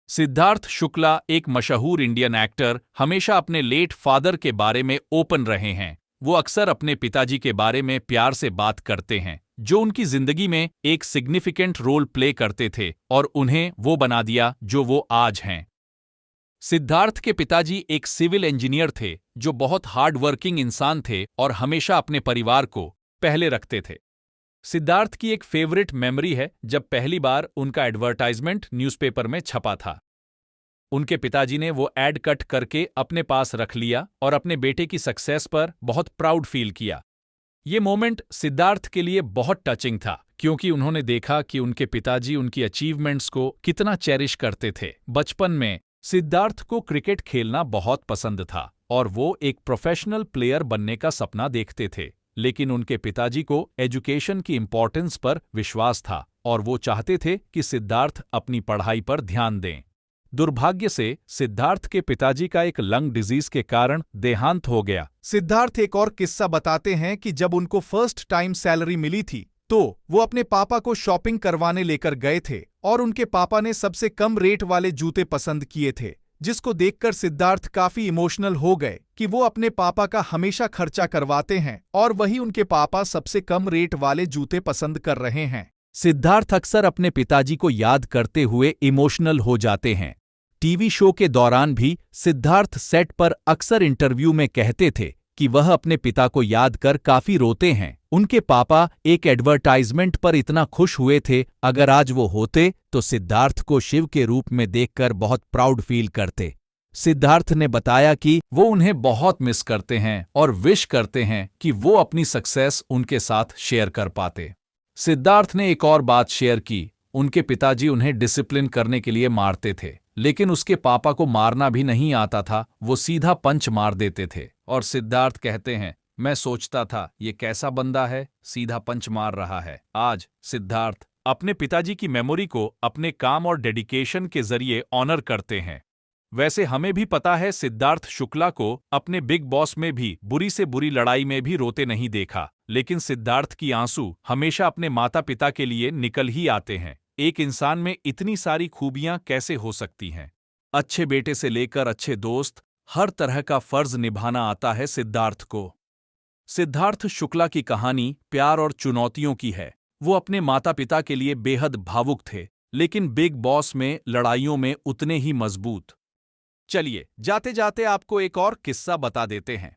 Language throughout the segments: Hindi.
सिद्धार्थ शुक्ला एक मशहूर इंडियन एक्टर हमेशा अपने लेट फादर के बारे में ओपन रहे हैं। वो अक्सर अपने पिताजी के बारे में प्यार से बात करते हैं, जो उनकी जिंदगी में एक सिग्निफिकेंट रोल प्ले करते थे और उन्हें वो बना दिया जो वो आज हैं। सिद्धार्थ के पिताजी एक सिविल इंजीनियर थे जो बहुत हार्ड वर्किंग इंसान थे और हमेशा अपने परिवार को पहले रखते थे। सिद्धार्थ की एक फेवरेट मेमोरी है जब पहली बार उनका एडवर्टाइजमेंट न्यूज़पेपर में छपा था। उनके पिताजी ने वो एड कट करके अपने पास रख लिया और अपने बेटे की सक्सेस पर बहुत प्राउड फील किया। ये मोमेंट सिद्धार्थ के लिए बहुत टचिंग था, क्योंकि उन्होंने देखा कि उनके पिताजी उनकी अचीवमेंट्स को कितना चेरिश करते थे। बचपन में सिद्धार्थ को क्रिकेट खेलना बहुत पसंद था और वो एक प्रोफेशनल प्लेयर बनने का सपना देखते थे, लेकिन उनके पिताजी को एजुकेशन की इम्पोर्टेंस पर विश्वास था और वो चाहते थे कि सिद्धार्थ अपनी पढ़ाई पर ध्यान दें। दुर्भाग्य से सिद्धार्थ के पिताजी का एक लंग डिजीज के कारण देहांत हो गया। सिद्धार्थ एक और किस्सा बताते हैं कि जब उनको फर्स्ट टाइम सैलरी मिली थी तो वो अपने पापा को शॉपिंग करवाने लेकर गए थे और उनके पापा ने सबसे कम रेट वाले जूते पसंद किए थे, जिसको देखकर सिद्धार्थ काफी इमोशनल हो गए कि वो अपने पापा का हमेशा खर्चा करवाते हैं और वही उनके पापा सबसे कम रेट वाले जूते पसंद कर रहे हैं। सिद्धार्थ अक्सर अपने पिताजी को याद करते हुए इमोशनल हो जाते हैं। टीवी शो के दौरान भी सिद्धार्थ सेट पर अक्सर इंटरव्यू में कहते थे कि वह अपने पिता को याद कर काफी रोते हैं। उनके पापा एक एडवर्टाइजमेंट पर इतना खुश हुए थे, अगर आज वो होते तो सिद्धार्थ को शिव के रूप में देखकर बहुत प्राउड फील करते। सिद्धार्थ ने बताया कि वो उन्हें बहुत मिस करते हैं और विश करते हैं कि वो अपनी सक्सेस उनके साथ शेयर कर पाते। सिद्धार्थ ने एक और बात शेयर की, उनके पिताजी उन्हें डिसिप्लिन करने के लिए मारते थे, लेकिन उसके पापा को मारना भी नहीं आता था, वो सीधा पंच मार देते थे। और सिद्धार्थ कहते हैं, मैं सोचता था ये कैसा बंदा है, सीधा पंच मार रहा है। आज सिद्धार्थ अपने पिताजी की मेमोरी को अपने काम और डेडिकेशन के जरिए ऑनर करते हैं। वैसे हमें भी पता है सिद्धार्थ शुक्ला को अपने बिग बॉस में भी बुरी से बुरी लड़ाई में भी रोते नहीं देखा, लेकिन सिद्धार्थ की आंसू हमेशा अपने माता पिता के लिए निकल ही आते हैं। एक इंसान में इतनी सारी खूबियां कैसे हो सकती हैं? अच्छे बेटे से लेकर अच्छे दोस्त, हर तरह का फर्ज निभाना आता है सिद्धार्थ को। सिद्धार्थ शुक्ला की कहानी प्यार और चुनौतियों की है। वो अपने माता पिता के लिए बेहद भावुक थे, लेकिन बिग बॉस में लड़ाइयों में उतने ही मजबूत। चलिए जाते जाते आपको एक और किस्सा बता देते हैं।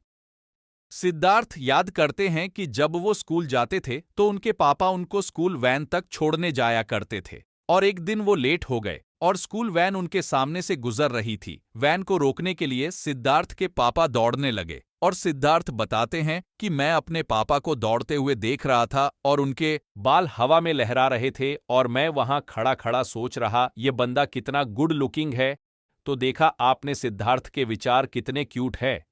सिद्धार्थ याद करते हैं कि जब वो स्कूल जाते थे तो उनके पापा उनको स्कूल वैन तक छोड़ने जाया करते थे, और एक दिन वो लेट हो गए और स्कूल वैन उनके सामने से गुजर रही थी। वैन को रोकने के लिए सिद्धार्थ के पापा दौड़ने लगे और सिद्धार्थ बताते हैं कि मैं अपने पापा को दौड़ते हुए देख रहा था और उनके बाल हवा में लहरा रहे थे और मैं वहां खड़ा खड़ा सोच रहा ये बंदा कितना गुड लुकिंग है। तो देखा आपने सिद्धार्थ के विचार कितने क्यूट है।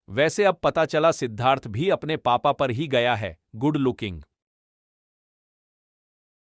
वैसे अब पता चला सिद्धार्थ भी अपने पापा पर ही गया है, गुड लुकिंग।